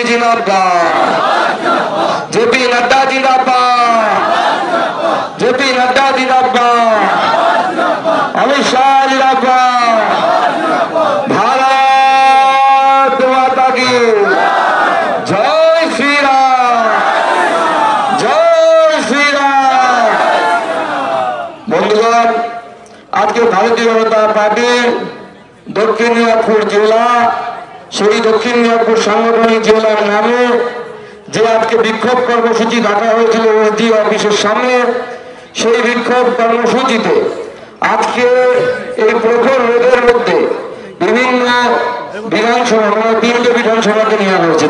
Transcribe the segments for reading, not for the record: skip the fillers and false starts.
जिंदाबाद, जेपी नड्डा जिंदाबाद, जेपी नड्डा जिंदाबाद, अमित शाह जिंदाबाद, भारत माता की जय श्री राम, जय श्री राम। बंधुगण, आज के भारतीय जनता पार्टी दक्षिण दिनाजपुर जिला সেই দক্ষিণ দিনাজপুর সাংগঠনিক জেলার নামে যে আজকে বিক্ষোভ কর্মসূচি ডাকা হয়েছিল এসডি অফিসের সামনে, সেই বিক্ষোভ কর্মসূচিতে আজকে এই প্রখর রোদের মধ্যে বিভিন্ন বিধানসভা, মানে 3টে বিধানসভাকে নেওয়া হয়েছে,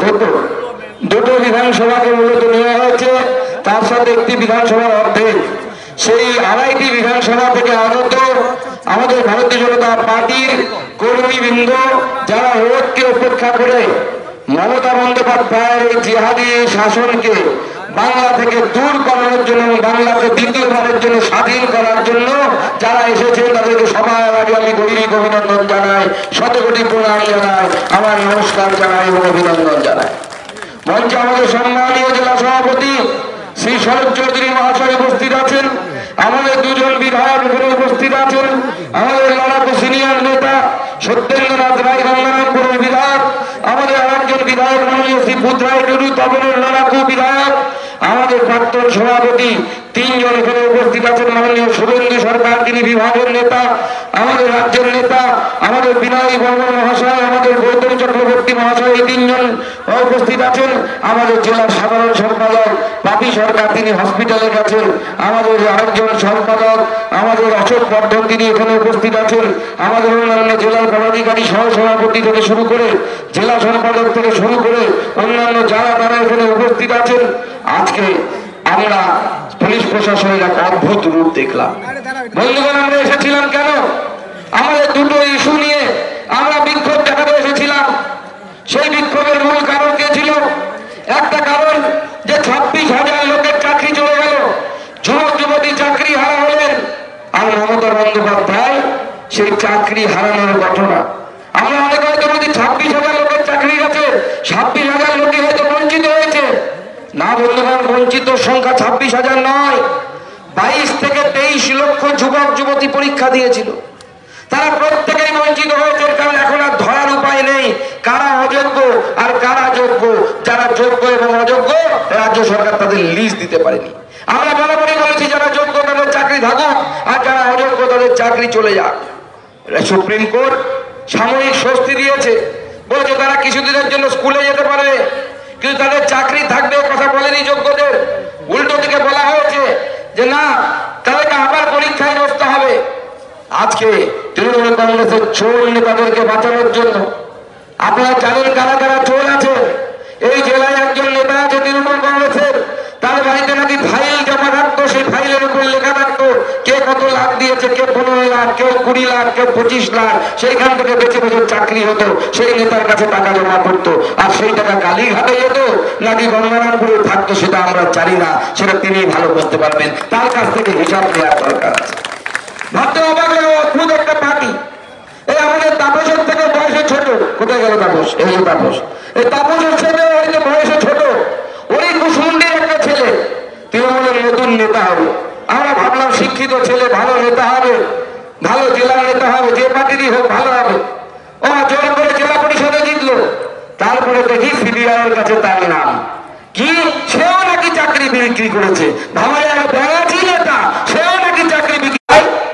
দুটো বিধানসভাকে মূলত নেওয়া হয়েছে, তার সাথে একটি বিধানসভার অর্ধেক। সেই 2.5টি বিধানসভা থেকে আগত আমাদের ভারতীয় জনতা পার্টির কর্মীবৃন্দ যারা রোদকে উপেক্ষা করে মমতা বন্দ্যোপাধ্যায়ের এই জিহাদি শাসনকে বাংলা থেকে দূর করানোর জন্য, বাংলাকে দ্বিতীয়বারের জন্য স্বাধীন করার জন্য যারা এসেছে তাদেরকে সবার আগে আমি গরিব অভিনন্দন জানাই, শতকোটি প্রণাম জানাই, আমার নমস্কার জানাই এবং অভিনন্দন জানাই। মঞ্চে আমাদের সম্মানীয় জেলা সভাপতি শ্রী শরৎ চৌধুরী মহাশয় উপস্থিত আছেন, আমাদের 2জন বিধায়ক এখানে উপস্থিত আছেন, আমাদের লড়াকু সিনিয়র নেতা সত্যেন্দ্রনাথ রায় গঙ্গারামপুরের বিধায়ক, আমাদের আরেকজন বিধায়ক মাননীয় শ্রীপুত রায় টুডু তপনের লড়াকু বিধায়ক, আমাদের প্রাক্তন সভাপতি 3জন এখানে উপস্থিত আছেন, মাননীয় শুভেন্দু সরকার তিনি বিভাগের নেতা, আমাদের রাজ্যের নেতা আমাদের বিনয় বর্মন মহাশয়, আমাদের গৌতম চক্রবর্তী মহাশয়, এই 3জন উপস্থিত আছেন, আমাদের জেলার সাধারণ সম্পাদক বাপি সরকার তিনি হসপিটালে গেছেন, আমাদের আরেকজন সম্পাদক আমাদের অশোক বর্ধন তিনি এখানে উপস্থিত আছেন, আমাদের অন্যান্য জেলার পদাধিকারী সহ সভাপতি থেকে শুরু করে জেলা সম্পাদক থেকে শুরু করে অন্যান্য যারা তারা এখানে উপস্থিত আছেন। আজকে আমরা পুলিশ প্রশাসনের এক অদ্ভুত রূপ দেখলাম। বন্ধুগণ, আমরা এসেছিলাম কেন? আমাদের দুটো ইস্যু নিয়ে আমরা বিক্ষোভ দেখাতে এসেছিলাম। সেই বিক্ষোভের মূল কারণ কে ছিল? একটা কারণ যে 26,000 লোকের চাকরি চলে গেল, যুবক যুবতী চাকরি হারা হলেন, আর মমতা বন্দ্যোপাধ্যায় সেই চাকরি হারানোর ঘটনা। আমরা অনেক হয়তো বলি 26,000 লোকের চাকরি গেছে, 26,000 লোকই হয়তো বঞ্চিত হয়েছে। না বন্ধুগণ, বঞ্চিত সংখ্যা 26,000 নয়, 22 থেকে 23 লক্ষ যুবক যুবতী পরীক্ষা দিয়েছিল, তারা প্রত্যেকেই বঞ্চিত হয়েছে। কারণ এখন আর ধরার উপায় নেই কারা অযোগ্য আর কারা যোগ্য। যারা যোগ্য এবং অযোগ্য রাজ্য সরকার তাদের লিস্ট দিতে পারেনি। আমরা বরাবরই বলেছি যারা যোগ্য তাদের চাকরি থাকুক, আর যারা অযোগ্য তাদের চাকরি চলে যাক। সুপ্রিম কোর্ট সাময়িক স্বস্তি দিয়েছে, বলছে তারা কিছুদিনের জন্য স্কুলে যেতে পারবে, কিন্তু তাদের চাকরি থাকবে কথা বলেনি যোগ্যদের। উল্টো দিকে বলা হয়েছে যে না, তাদেরকে আবার পরীক্ষায় বসতে হবে। আজকে তৃণমূল কংগ্রেসের চোর নেতাদেরকে বাঁচানোর জন্য আপনারা জানেন কারা কারা চোর আছে। এই জেলায় একজন নেতা আছে তৃণমূল কংগ্রেসের, তার বাড়িতে নাকি ফাইল জমা রাখতো, সেই ফাইলের উপর লেখা থাকতো কে কত লাখ দিয়েছে, কে 15 লাখ, কেউ 20 লাখ, কেউ 25 লাখ। সেইখান থেকে বেঁচে বেঁচে চাকরি হতো, সেই নেতার কাছে টাকা জমা করতো, আর সেই টাকা কালীঘাটে যেত নাকি গঙ্গারামপুরে থাকতো সেটা আমরা জানি না, সেটা তিনি ভালো করতে পারবেন। তার কাছ থেকে হিসাব নেওয়ার দরকার আছে। ভাবতে অবাক লাগে, অদ্ভুত একটা পার্টি। এই আমাদের তাপসের থেকে বয়সে ছোট, কোথায় গেল তাপস? এই যে তাপস, এই তাপসের ছেলে হয়তো বয়সে ছোট, ওই কুসুন্ডির একটা ছেলে তৃণমূলের নতুন নেতা হবে। আমরা ভাবলাম শিক্ষিত ছেলে ভালো নেতা হবে, ভালো জেলা নেতা হবে, যে পার্টিরই হোক ভালো হবে। ও জোর করে জেলা পরিষদে জিতলো, তারপরে দেখি সিবিআইয়ের কাছে তার নাম কি, সেও নাকি চাকরি বিক্রি করেছে। ভাবা যায় ব্যারাজি নেতা, সেও নাকি চাকরি বিক্রি,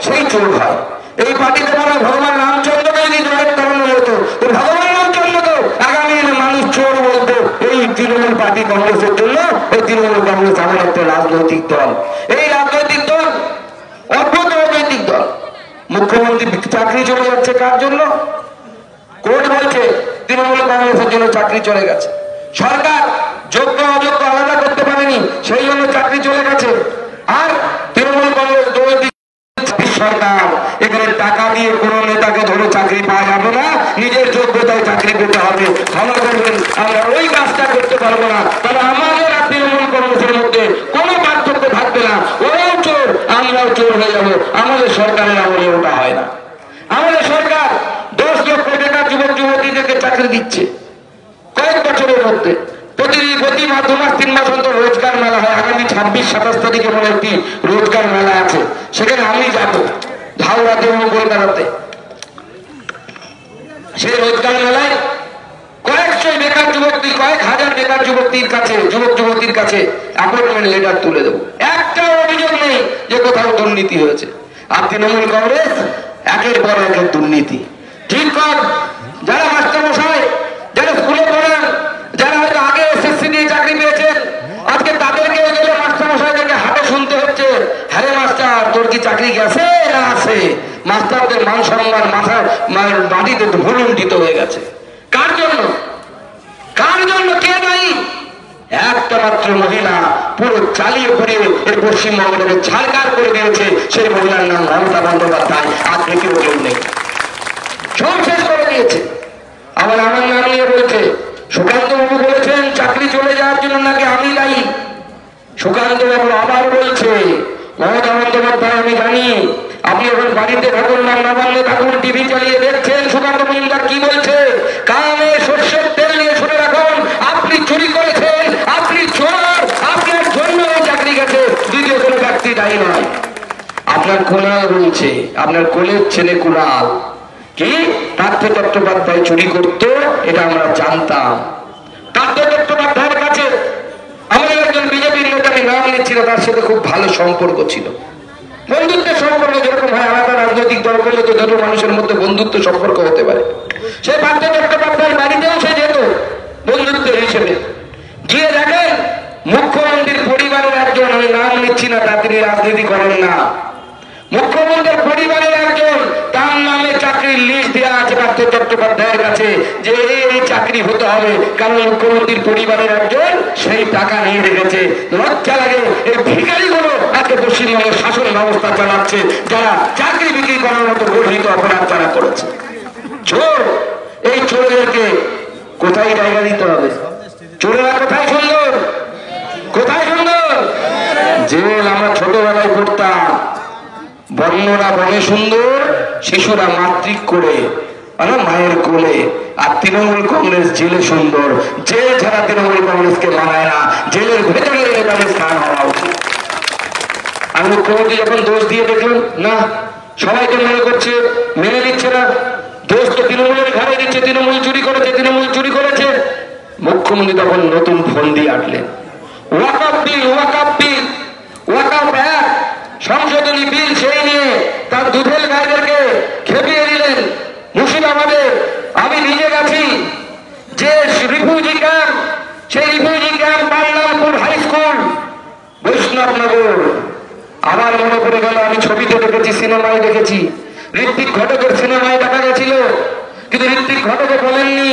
সেই চোর হয়। এই পার্টিতে বলা ভগবান রামচন্দ্রকে যদি জয়ের করানো হতো, তো ভগবান রামচন্দ্রকে আগামী মানুষ চোর বলতো। এই তৃণমূল পার্টি কংগ্রেসের জন্য, এই তৃণমূল কংগ্রেস এমন একটা রাজনৈতিক দল, এই রাজনৈতিক দল অদ্ভুত রাজনৈতিক দল। মুখ্যমন্ত্রী চাকরি চলে যাচ্ছে কার জন্য? কোর্ট বলছে তৃণমূল কংগ্রেসের জন্য চাকরি চলে গেছে। সরকার যোগ্য অযোগ্য আলাদা করতে পারেনি, সেই জন্য চাকরি চলে গেছে। আর তৃণমূল কংগ্রেস সরকার এখানে টাকা দিয়ে কোন নেতাকে ধরে চাকরি পাওয়া যাবে না, নিজের যোগ্যতায় চাকরি পেতে হবে। ক্ষমা করবেন, আমরা ওই কাজটা করতে পারবো না। তাহলে আমাদের আর তৃণমূল কংগ্রেসের মধ্যে কোনো পার্থক্য থাকবে না। ওরাও চোর, আমরাও চোর হয়ে যাবো। আমাদের সরকারের আমলে ওটা হয় না। আমাদের সরকার 10 লক্ষ টাকা যুবক যুবতীদেরকে চাকরি দিচ্ছে কয়েক বছরের মধ্যে। প্রতি মাস 2 মাস 3 মাস অন্তর রোজগার মেলা হয়। আগামী 26-27 তারিখে মনে একটি রোজগার মেলা আছে, সেখানে আমি যাব হাওড়াতে এবং কলকাতাতে। সেই রোজগার মেলায় কয়েকশো বেকার যুবতী, কয়েক হাজার বেকার যুবতীর কাছে, যুবক যুবতীর কাছে অ্যাপয়েন্টমেন্ট লেটার তুলে দেবো। একটা অভিযোগ নেই যে কোথাও দুর্নীতি হয়েছে। আর তৃণমূল কংগ্রেস একের পর একের দুর্নীতি। ঠিক কর, যারা মাস্টারমশাই, যারা স্কুলে পড়েন, যারা হয়তো আগে এসএসসি দিয়ে চাকরি পেয়েছেন, আজকে তাদেরকে গেলে মাস্টারমশাইদেরকে হাতে শুনতে হচ্ছে, হ্যাঁ রে মাস্টার তোর কি চাকরি গেছে না আছে? মাস্টারদের মান সম্মান মাথার বাড়িতে ভুলুণ্ঠিত হয়ে গেছে। কার জন্য? কার জন্য? কে দায়ী? একটা মাত্র মহিলা পুরো চালিয়ে ঘুরিয়ে এই পশ্চিমবঙ্গটাকে ছাড়কার করে দিয়েছে। সেই মহিলার নাম মমতা বন্দ্যোপাধ্যায়। আর কেউ কেউ নেই, সব শেষ করে দিয়েছে। আবার আমার নাম নিয়ে বলছে, সুকান্ত বাবু বলেছেন চাকরি চলে যাওয়ার জন্য নাকি আমি দায়ী। সুকান্ত বাবু আবার বলছে, মমতা বন্দ্যোপাধ্যায় আমি জানি আপনি এখন বাড়িতে থাকুন না, নবান্নে থাকুন, টিভি চালিয়ে দেখছেন সুকান্ত মজুমদার কি বলছে। কানে সর্ষের তেল নিয়ে শুনে রাখুন, আপনি চুরি করেছেন, আপনি চোর, আপনার জন্য চাকরি গেছে, দ্বিতীয় কোনো ব্যক্তি দায়ী নয়। আপনার কুণাল বলছে, আপনার কোলের ছেলে কুণাল কি পার্থ চট্টোপাধ্যায় চুরি করতো, এটা আমরা জানতাম। পার্থ চট্টোপাধ্যায়ের কাছে আমাদের একজন বিজেপির নেতা, আমি নাম নিচ্ছি না, তার সাথে খুব ভালো সম্পর্ক ছিল, বন্ধুত্বের সম্পর্ক যেরকম হয় আলাদা রাজনৈতিক দল করলে তো দুটো মানুষের মধ্যে বন্ধুত্ব সম্পর্ক হতে পারে। সে পার্থ চট্টোপাধ্যায়ের বাড়িতেও সে যেত বন্ধুত্বের হিসেবে। গিয়ে দেখেন মুখ্যমন্ত্রীর পরিবারের একজন, আমি নাম নিচ্ছি না, তা তিনি রাজনীতি করেন না, মুখ্যমন্ত্রীর পরিবারের একজন, তার নামে চাকরির লিস্ট দেওয়া আছে পার্থ চট্টোপাধ্যায়ের কাছে যে এই চাকরি হতে হবে, কারণ মুখ্যমন্ত্রীর পরিবারের একজন সেই টাকা নিয়ে রেখেছে। লজ্জা লাগে, এই ভিখারিগুলো আজকে পশ্চিমবঙ্গের শাসন ব্যবস্থা চালাচ্ছে, যারা চাকরি বিক্রি করার মতো গর্হিত অপরাধ তারা করেছে। চোর, এই চোরদেরকে কোথায় জায়গা দিতে হবে? চোরেরা কোথায় সুন্দর, কোথায় সুন্দর? জেল আমরা ছোটবেলায় পড়তাম, বর্ণরা বনে সুন্দর, শিশুরা মাতৃক করে মায়ের কোলে। আর তৃণমূল কংগ্রেস জেলে সুন্দর, জেল ছাড়া তৃণমূল কংগ্রেসকে মানায় না, জেলের ভেতরে তাদের স্থান হওয়া উচিত। আর মুখ্যমন্ত্রী যখন দোষ দিয়ে দেখলেন না, সবাই তো মনে করছে মেনে নিচ্ছে না, দোষ তো তৃণমূলের ঘরে দিচ্ছে, তৃণমূল চুরি করেছে, তৃণমূল চুরি করেছে। মুখ্যমন্ত্রী তখন নতুন ফোন দিয়ে আটলেন, ওয়াকআপ বিল, ওয়াকআপ বিল, ওয়াকআপ অ্যাক্ট সংশোধনী বিল, সেই নিয়ে তার দুধেল গাইদেরকে খেপিয়ে দিলেন। মুর্শিদাবাদে আমি নিজে গেছি, যে রিফিউজি ক্যাম্প, সেই refugee camp Banglapur high school, Baishnabnagar. আমার মনে পড়ে গেল, আমি ছবিতে দেখেছি, সিনেমায় দেখেছি, ঋত্বিক ঘটকের সিনেমায় দেখা গেছিল, কিন্তু ঋত্বিক ঘটকে বলেননি,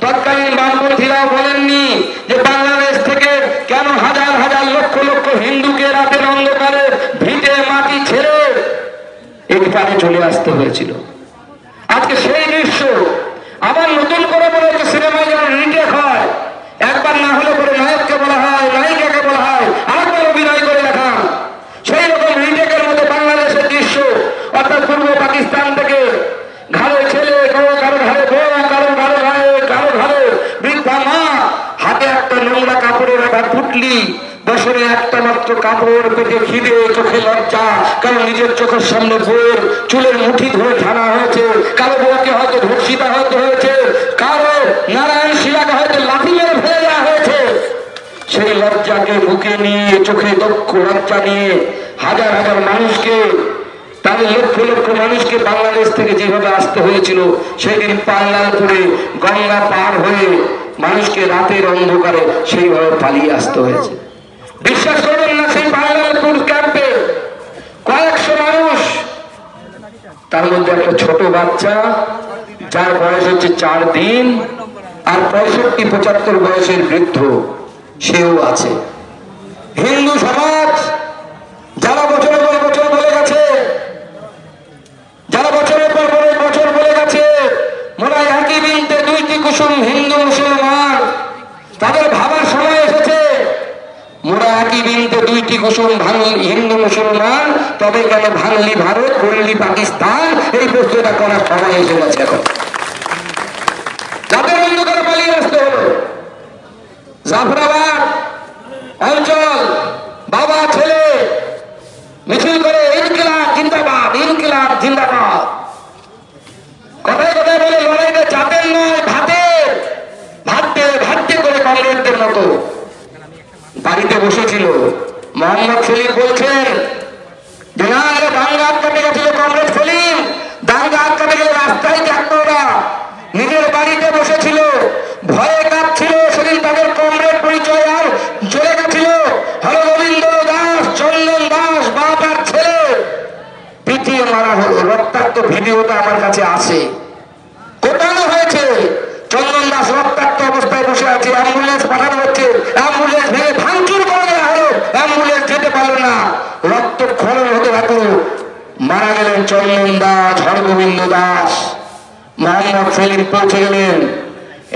তৎকালীন বামপন্থীরাও বলেননি যে বাংলাদেশ থেকে কেন হাজার হাজার লক্ষ লক্ষ হিন্দুকে রাতের অন্ধকারে ভিটে মাটি ছেড়ে এই পারে চলে আসতে হয়েছিল। আজকে সেই দৃশ্য আবার নতুন করে বলে যে সিনেমায় যেন রিটেক হয়, একবার না হলে পরে নায়ককে বলা হয়, নায়িকাকে বলা হয়, আরেকবার অভিনয় করে দেখান। সেই রকম রিটেকের মতো বাংলাদেশের দৃশ্য, অর্থাৎ পূর্ব পাকিস্তান থেকে ঘরে ছেলে, কারো ঘরে বউ, কারো ঘরে বৃদ্ধা মা, হাতে একটা নোংরা কাপড়ের একটা পুটলি, বছরে একটা মাত্র কাপড়, পেটে খিদে, চোখে লজ্জা, কারো নিজের চোখের সামনে বউয়ের চুলের মুঠি ধরে টানা হয়েছে, কারো বউকে হয়তো ধর্ষিতা হতে হয়েছে, কারো নারায়ণ শিলাকে হয়তো লাঠি মেরে ফেলে দেওয়া হয়েছে। সেই লজ্জাকে বুকে নিয়ে, চোখে দক্ষ লজ্জা নিয়ে হাজার হাজার মানুষকে, তাদের লক্ষ লক্ষ মানুষকে বাংলাদেশ থেকে যেভাবে আসতে হয়েছিল, সেদিন পাল্লালপুরে গঙ্গা পার হয়ে মানুষকে রাতের অন্ধকারে সেইভাবে পালিয়ে আসতে হয়েছে। বিশ্বাস করবেন না, সেই পাল্লালপুর ক্যাম্পে কয়েকশো মানুষ, তার মধ্যে একটা ছোট বাচ্চা যার বয়স হচ্ছে 4 দিন, আর 65-75 বয়সের বৃদ্ধ সেও আছে। হিন্দু সমাজ যারা বছরের পর বছর বলে গেছে, যারা বছরের পর বছর বলে গেছে মোরা একই বিনতে দুইটি কুসুম হিন্দু মুসলমান, তাদের ভাবার সময় এসেছে মোরা একই বিনতে দুইটি কুসুম হিন্দু মুসলমান, তবে কেন ভাঙলি ভারত, করলি পাকিস্তান, এই প্রশ্নটা করার সময় এসে গেছে। এখন যাদের অন্ধকারে পালিয়ে আসতে হলো, জাফরাবাদ অঞ্চল বাবা ছেলে মিছিল করে ইনকিলাব জিন্দাবাদ, ইনকিলাব জিন্দাবাদ। কথায় কথায় বলে লড়াইটা জাতের নয় ভাতের, ভাবতে ভাবতে করে কংগ্রেসদের মতো বাড়িতে বসেছিল। মোহাম্মদ সেলিম বলছেন যে না, দাঙ্গা আটকাতে গেছিল কংগ্রেস সেলিম, দাঙ্গা আটকাতে গেলে রাস্তায় থাকতো ওরা, নিজের বাড়িতে বসেছিল, ভয়ে কাঁপছিল। সেদিন তাদের কংগ্রেস পরিচয় আর চলে গেছিল। হরগোবিন্দ দাস, চন্দন দাস বাপ আর ছেলে পিটিয়ে মারা হলো। রক্তাক্ত ভিডিওটা আমার কাছে আছে, কোটানো হয়েছে। চন্দন দাস রক্তাক্ত অবস্থায় বসে আছে, অ্যাম্বুলেন্স পাঠানো হচ্ছে, অ্যাম্বুলেন্স ভেঙে ভাঙচুর করে দেওয়া হলো, অ্যাম্বুলেন্স যেতে পারলো না, রক্তক্ষরণ হতে থাকলো। মারা গেলেন চন্দন দাস, হরগোবিন্দ দাস। মোহাম্মদ সেলিম পৌঁছে গেলেন,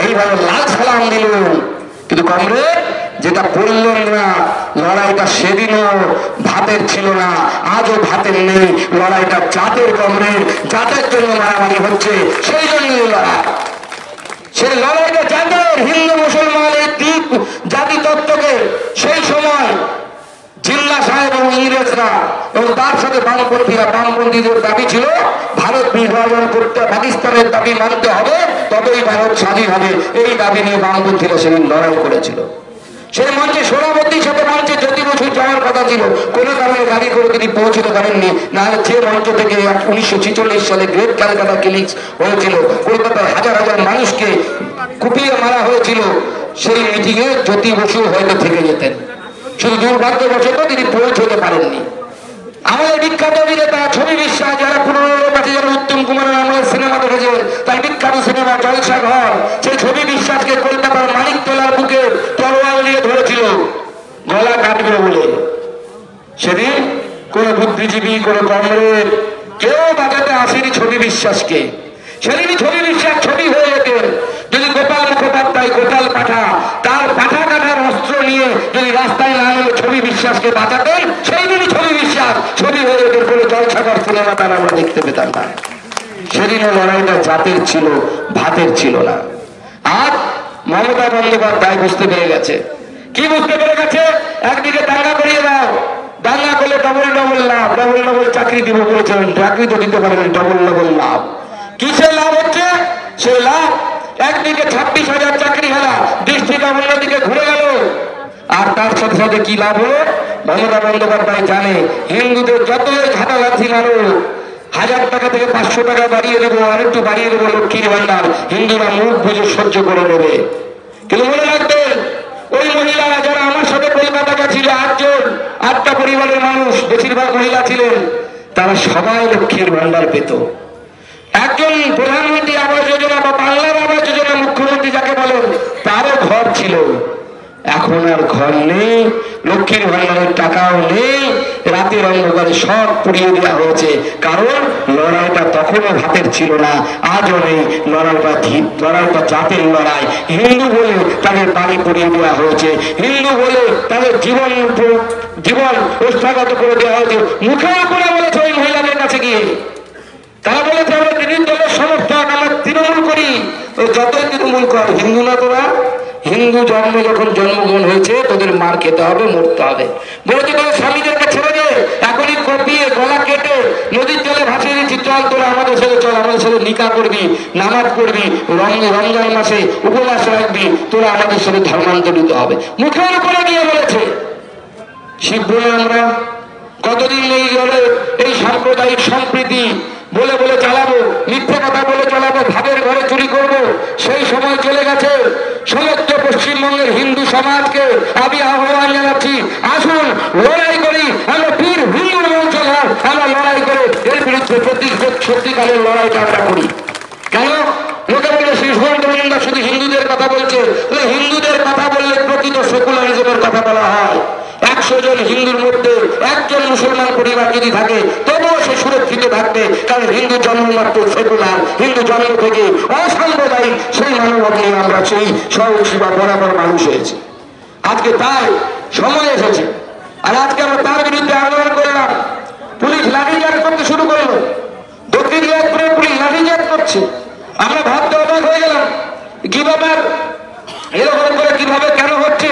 এইভাবে লাল সালাম দিল। কিন্তু কংগ্রেস যেটা বললেন না, লড়াইটা সেদিনও ভাতের ছিল না, আজও ভাতের নেই। লড়াইটা জাতের, কংগ্রেস জাতের জন্য মারামারি হচ্ছে, সেই জন্যই লড়াই। সেই লড়াইটা জাতের, হিন্দু মুসলমানের দিক জাতি তত্ত্বকে সেই সময় জিল্লা সাহেব এবং ইংরেজরা এবং তার সাথে বামপন্থীরা, বামপন্থীদের দাবি ছিল ভারত বিভাজন করতে, পাকিস্তানের দাবি মানতে হবে, তবেই ভারত স্বাধীন হবে। এই দাবি নিয়ে বামপন্থীরা সেদিন লড়াই করেছিল। সেই মঞ্চে সোনাবতীর সাথে মঞ্চে জ্যোতি বসু যাওয়ার কথা ছিল, কোনো কারণে গাড়ি করে তিনি পৌঁছতে পারেননি। নাহলে যে মঞ্চ থেকে 1946 সালে গ্রেট ক্যালকাটা কিলিংস হয়েছিল, কলকাতায় হাজার হাজার মানুষকে কুপিয়ে মারা হয়েছিল, সেই মিটিংয়ে জ্যোতি বসু হয়তো থেকে যেতেন। শুধু দুর্ভাগ্যবশত তিনি পৌঁছতে পারেননি। আমাদের বিখ্যাত অভিনেতা ছবি বিশ্বাস, যারা পুরনো লোক আছে, যারা উত্তম কুমারের আমলের সিনেমা দেখেছে, তার বিখ্যাত সিনেমা জলসা ঘর, সেই ছবি বিশ্বাসকে কলকাতার মানিকতলার বুকে তলোয়ার দিয়ে ধরেছিল গলা কাটবে বলে। সেদিন কোন বুদ্ধিজীবী, কোন কংগ্রেস কেউ বাঁচাতে আসেনি ছবি বিশ্বাসকে। সেদিনই ছবি বিশ্বাস ছবি হয়ে যেতেন যদি গোপাল মুখোপাধ্যায়, গোপাল পাঠা, তার পাঠা কাঠার অস্ত্র নিয়ে যদি রাস্তায় না নেমে ছবি বিশ্বাসকে বাঁচাতেন, সেই দিনই ছবি বিশ্বাস ছবি হয়ে যেতেন। কোনো জলসাগর সিনেমা তার আমরা দেখতে পেতাম না। সেদিনও লড়াইটা জাতের ছিল, ভাতের ছিল না। আর মমতা বন্দ্যোপাধ্যায় বুঝতে পেরে গেছে। কি বুঝতে পেরে গেছে? একদিকে দাঙ্গা করিয়ে দাও, দাঙ্গা করলে ডবল ডবল লাভ, ডবল ডবল চাকরি দিব বলেছেন, চাকরি তো দিতে পারেন, ডবল ডবল লাভ। কিসের লাভ হচ্ছে? সেই লাভ একদিকে 26,000 চাকরি হারা, দৃষ্টিটা অন্যদিকে ঘুরে গেল। আর তার সাথে সাথে কি লাভ হলো? মমতা বন্দ্যোপাধ্যায় জানে হিন্দুদের যতই ঘাটাঘাটি মারো, 1000 টাকা থেকে 500 টাকা বাড়িয়ে দেবো, আরেকটু বাড়িয়ে দেবো লক্ষ্মীর ভান্ডার, হিন্দুরা মুখ বুঝে সহ্য করে নেবে। কিন্তু মনে রাখবেন, ওই মহিলারা যারা আমার সাথে কলকাতা গেছিল, 8টা পরিবারের মানুষ, বেশিরভাগ মহিলা ছিলেন, তারা সবাই লক্ষ্মীর ভান্ডার পেত। একজন প্রধানমন্ত্রী আবাস যোজনা বা বাংলার আবাস যোজনা মুখ্যমন্ত্রী যাকে বলেন, তারও ঘর ছিল। এখন আর ঘর নেই, লক্ষ্মীর ভান্ডারের টাকাও নেই, রাতের অন্ধকারে সব পুড়িয়ে দেওয়া হয়েছে। কারণ লড়াইটা তখনও ভাতের ছিল না, আজও নেই। লড়াইটা জাতের লড়াই। হিন্দু বলে তাদের বাড়ি পুড়িয়ে দেওয়া হয়েছে, হিন্দু বলে তাদের জীবন ওষ্ঠাগত করে দেওয়া হয়েছে। মুখের উপরে বলেছে ওই মহিলাদের কাছে গিয়ে, তারা বলেছে আমরা দিদির দলের সমর্থক, আমরা তৃণমূল করি। যতই তৃণমূল কর, হিন্দু না তোরা? হিন্দু জন্মে যখন জন্মগ্রহণ হয়েছে তোদের মার খেতে হবে, মরতে হবে। বলেছে তোদের স্বামীদেরকে ছেড়ে দে, এখনই কপিয়ে গলা কেটে নদীর জলে ভাসিয়ে দিচ্ছি, চল তোরা আমাদের সাথে, চল আমাদের সাথে নিকা করবি, নামাজ পড়বি, রমজান মাসে উপবাস রাখবি, তোরা আমাদের সাথে ধর্মান্তরিত হবে। মুখের উপরে গিয়ে বলেছে। শিব বলে আমরা কতদিন এই সাম্প্রদায়িক সম্প্রীতি বলে বলে চালাবো, মিথ্যে কথা বলে চালাবো, ভাবের ঘরে চুরি করবো? সেই সময় চলে গেছে। সমস্ত পশ্চিমবঙ্গের হিন্দু সমাজকে আমি আহ্বান জানাচ্ছি, আসুন লড়াই করি। আমরা বীর হিন্দুর মঞ্চ, আমরা লড়াই করে এর বিরুদ্ধে সত্যিকারের লড়াইটা আমরা করি। কেন লোকে বলে শ্রীধর শুধু হিন্দুদের কথা বলছে? হিন্দুদের কথা বললে প্রকৃত সেকুলারিজমের কথা বলা হয়। 100 জন হিন্দুর মধ্যে 1 জন মুসলমান পরিবার যদি থাকে, তবুও সে সুরক্ষিত থাকবে। কারণ হিন্দু জন্মমাত্র সেকুলার, হিন্দু জন্ম থেকে অসাম্প্রদায়িক, সেই মানবতা নিয়ে আমরা সেই সহসী বা বরাবর মানুষ হয়েছি। আজকে তাই সময় এসেছে, আর আজকে আমরা তার বিরুদ্ধে আন্দোলন করলাম। পুলিশ লাঠিচার্জ করতে শুরু করলো, দক্ষিণ দিনাজপুরে পুলিশ লাঠিচার্জ করছে। আমরা ভাবতে অবাক হয়ে গেলাম, কি ব্যাপার, এরকম করে কিভাবে কেন হচ্ছে?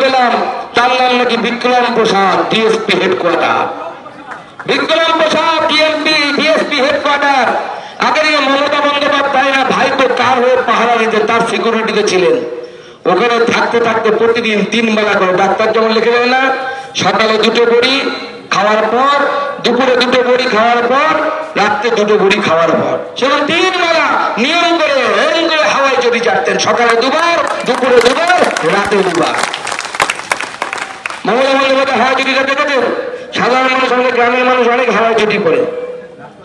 পেলাম তার নাম নাকি বিক্রম প্রসাদ, ডিএসপি হেডকোয়ার্টার। বিক্রম প্রসাদ ডিএসপি হেডকোয়ার্টার। আগে মমতা বন্দ্যোপাধ্যায় না ভাই তো কার হয়ে পাহারা দিতে, তার সিকিউরিটিতে ছিলেন। ওখানে থাকতে থাকতে প্রতিদিন 3 বেলা করে, ডাক্তার যেমন লিখে দেয় না, সকালে 2টো বড়ি খাওয়ার পর, দুপুরে 2টো বড়ি খাওয়ার পর, রাত্রে 2টো বড়ি খাওয়ার পর, সেখানে 3 বেলা নিয়ম করে হাওয়ায় চটি চাটতেন। সকালে 2বার, দুপুরে 2বার, রাতে 2বার। মমতা বন্দ্যোপাধ্যায় হাওয়াই চটিটা দেখেছেন? সাধারণ মানুষ, আমাদের গ্রামের মানুষ অনেক হাওয়াই চটি পরে,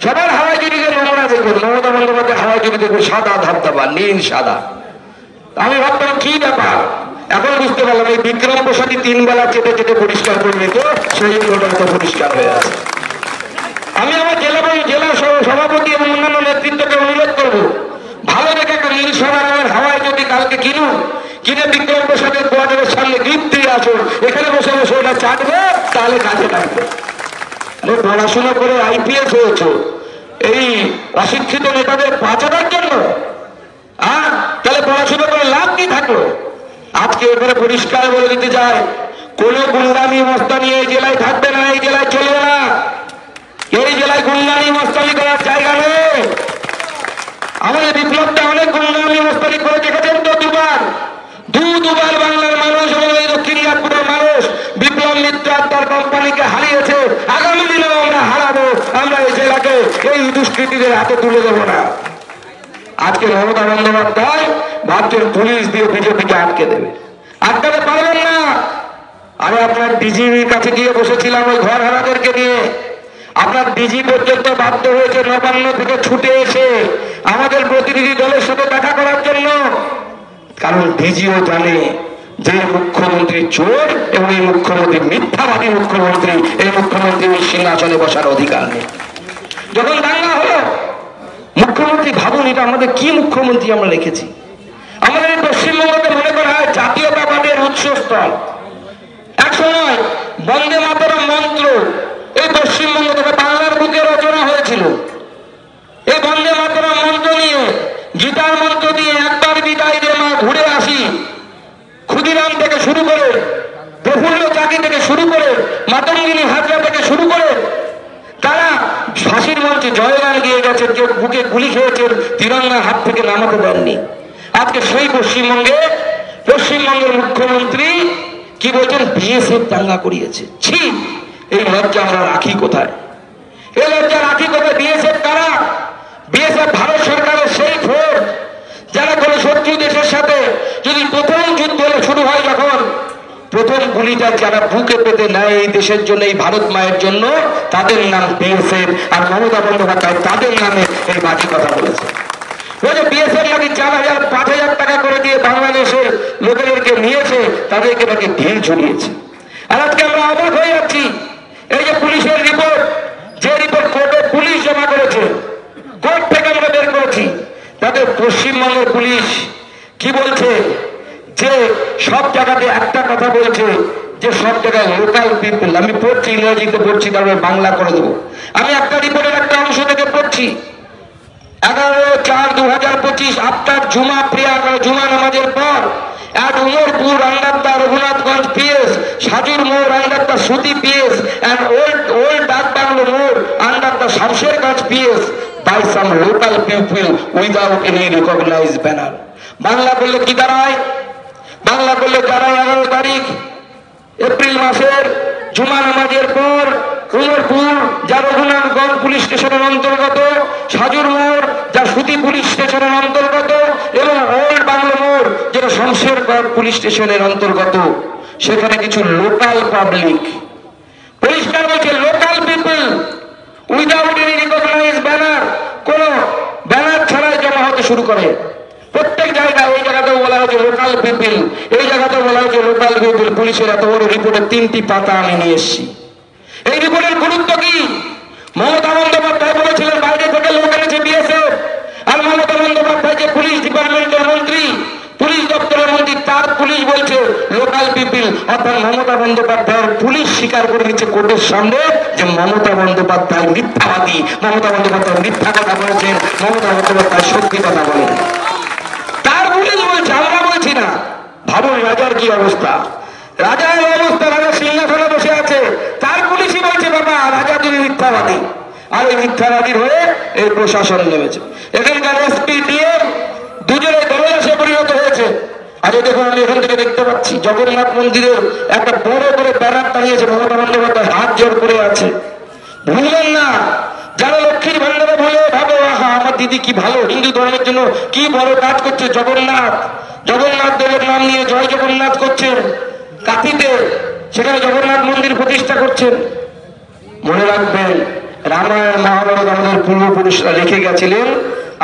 সবার হাওয়াই চটিকে নোংরা দেখবেন। মমতা বন্দ্যোপাধ্যায় হাওয়াই চটি দেখবে সাদা ধবধবা, নীল সাদা। আমি ভাবতাম কি ব্যাপার, এখন বুঝতে পারলাম এই বিক্রম প্রসাদী 3 বেলা চেটে চেটে পরিষ্কার করে নিত, সেই জন্য পরিষ্কার হয়ে আছে। আমি আমার জেলা সভাপতি এবং অন্যান্য নেতৃত্বকে অনুরোধ করবো, ভালো দেখে একটা নীল সাদা রঙের হাওয়াই চটি কালকে কিনে বিক্রম প্রসাদের কোয়ার্টারের সামনে গিফট দিয়ে আসুন, এখানে বসে বসে ওটা চাটবে, তাহলে কাজে লাগবে। পড়াশোনা করে আইপিএস হয়েছে এই অশিক্ষিত নেতাদের বাঁচানোর জন্য, তাহলে পড়াশোনা করে লাভ কি থাকলো? আজকে এখানে পরিষ্কার বলে দিতে চাই, কোন গুন্ডামি মস্তানি এই জেলায় থাকবে না, এই জেলায় চলবে না। এই জেলায় গুন্ডামি মস্তানি করার জায়গা নেই। আমাদের বিপ্লবটা অনেক গুন্ডামি মস্তানি করে দেখেছেন তো, দুবার বাংলার মানুষ এবং এই দক্ষিণ দিনাজপুরের মানুষ বিপ্লব মিত্র তার কোম্পানিকে হারিয়েছে। আগামী দিনেও আমরা হারাবো, আমরা এই জেলাকে এই দুষ্কৃতীদের হাতে তুলে দেবো না। আজকে মমতা বন্দ্যোপাধ্যায় ভাবছেন পুলিশ দিয়ে বিজেপিকে আটকে দেবে, আটকাতে পারবেন না। আমি আপনার ডিজির কাছে গিয়ে বসেছিলাম ওই ঘর হারাদেরকে নিয়ে, আপনার ডিজি পর্যন্ত বাধ্য হয়েছে নবান্ন থেকে ছুটে এসে আমাদের প্রতিনিধি দলের সাথে দেখা করার জন্য, কারণ ডিজিও জানে যে মুখ্যমন্ত্রী চোর এবং এই মুখ্যমন্ত্রী মিথ্যাবাদী মুখ্যমন্ত্রী, এই মুখ্যমন্ত্রী ওই সিংহাসনে বসার অধিকার নেই। যখন দাঙ্গা হলো, মুখ্যমন্ত্রী ভাবুন এটা আমাদের কি মুখ্যমন্ত্রী আমরা রেখেছি। আমাদের এই পশ্চিমবঙ্গকে মনে করা হয় জাতীয়তাবাদের উৎসস্থল। এক সময় বন্দে মাতরম মন্ত্র এই পশ্চিমবঙ্গ থেকে বাংলার বুকে রচনা হয়েছিল। এই বন্দে মাতরম মন্ত্র নিয়ে, গীতার মন্ত্র দিয়ে একবার বিদায় দে মা ঘুরে আসি, ক্ষুদিরাম থেকে শুরু করে, প্রফুল্ল চাকি থেকে শুরু করে, মাতঙ্গিনী হাজরা থেকে শুরু করে, তারা ফাঁসির মঞ্চে জয়গান গিয়ে গেছেন, কেউ বুকে গুলি খেয়েছেন, তিরঙ্গা হাত থেকে নামাতে দেননি। আজকে সেই পশ্চিমবঙ্গের মুখ্যমন্ত্রী কি বলছেন, বিএসএফ দাঙ্গা করিয়েছে। ছি, এই লজ্জা আমরা রাখি কোথায়? এই লজ্জা রাখি কোথায়? বিএসএফ কারা? বিএসএফ ভারত সরকারের সেই ফোর্স যারা কোনো শত্রু দেশের সাথে যদি প্রথম যুদ্ধ শুরু হয়, যখন প্রথম গুলিটা যারা বুকে পেতে নেয় এই দেশের জন্য, এই ভারত মায়ের জন্য, তাদের নাম বিএসএফ। আর মমতা বন্দ্যোপাধ্যায় তাদের নামে এই বাজে কথা বলেছে। বিএসএফ নাকি 4,000-5,000 টাকা করে দিয়ে বাংলাদেশের লোকেদেরকে নিয়েছে, তাদেরকে নাকি ঢিল ঝুলিয়েছে। আর আজকে আমরা অবাক হয়ে যাচ্ছি, এই যে পুলিশের রিপোর্ট, যে রিপোর্ট কোর্টে পুলিশ জমা করেছে, কোর্ট থেকে আমরা বের করেছি, তাতে পশ্চিমবঙ্গের পুলিশ কি বলছে, যে সব জায়গাতে একটা কথা বলছে যে সব জায়গায় লোকাল পিপল। আমি পড়ছি, ইংরেজিতে পড়ছি, তারপরে বাংলা করে দেবো। আমি একটা রিপোর্টের একটা অংশ থেকে পড়ছি। 11/4/2025 আফটার জুমা প্রেয়ার, জুমা নামাজের পর at Umarpur under the Raghunathganj PS, Sajur Moor under the Suti PS, and old Dak Banglo Moor under the Shamsherganj PS by some local people without any recognized banner. Bangla করলে কি দাঁড়ায়? বাংলা করলে দাঁড়ায় 11 তারিখ এপ্রিল মাসের জুমা নামাজের পর উমরপুর, যা রঘুনাথগঞ্জ পুলিশ স্টেশনের অন্তর্গত, সাজুর মোড়, যা সুতি পুলিশ স্টেশনের অন্তর্গত, এবং ওল্ড বাংলো মোড়, যেটা শমশেরগঞ্জ পুলিশ স্টেশনের অন্তর্গত, সেখানে কিছু লোকাল পাবলিক, পরিষ্কার বলছে local people without any recognise banner, কোন ব্যানার ছাড়াই জমা হতে শুরু করে। প্রত্যেক জায়গায় ওই জায়গাতেও বলা হচ্ছে লোকাল পিপল, এই জায়গাতেও বলা হচ্ছে লোকাল পিপল। পুলিশের এত বড় রিপোর্টের 3টি পাতা আমি নিয়ে এসেছি। এই রিপোর্টের গুরুত্ব কি? মমতা বন্দ্যোপাধ্যায় বলেছিলেন বাইরে থেকে লোক এনেছে বিএসএফ, আর মমতা বন্দ্যোপাধ্যায় যে পুলিশ ডিপার্টমেন্টের মন্ত্রী, পুলিশ দপ্তরের মন্ত্রী, তার পুলিশ বলছে লোকাল পিপল। অর্থাৎ মমতা বন্দ্যোপাধ্যায়ের পুলিশ স্বীকার করে দিচ্ছে কোর্টের সামনে যে মমতা বন্দ্যোপাধ্যায় মিথ্যাবাদী, মমতা বন্দ্যোপাধ্যায় মিথ্যা কথা বলেছেন, মমতা বন্দ্যোপাধ্যায় সত্যি কথা বলেন। তার পুলিশ বলছে, আমরা বলছি না। ভাবুন রাজার কি অবস্থা। রাজার অবস্থা, রাজা সিংহাসনে বসে আছে, তার পুলিশই বলছে বাবা রাজা তুমি মিথ্যাবাদী। আর এই মিথ্যাবাদীর হয়ে এই প্রশাসন নেমেছে। এখানকার এসপি ডিএম দুজনে দলদাসে পরিণত হয়েছে। আজ দেখুন আমি এখান থেকে দেখতে পাচ্ছি জগন্নাথ মন্দিরের একটা বড় করে ব্যানার টানিয়েছে, মমতা বন্দ্যোপাধ্যায় হাত জোর করে আছে। ভুলবেন না, যারা লক্ষ্মীর ভান্ডারে বলে ভাবে আহা আমার দিদি কি ভালো, হিন্দু ধর্মের জন্য কি বড় কাজ করছে, জগন্নাথ জগন্নাথ দেবের নাম নিয়ে জয় জগন্নাথ করছেন কাঁথিতে, সেখানে জগন্নাথ মন্দির প্রতিষ্ঠা করছেন। মনে রাখবেন রামায়ণ মহাভারত আমাদের পূর্বপুরুষরা লিখে গেছিলেন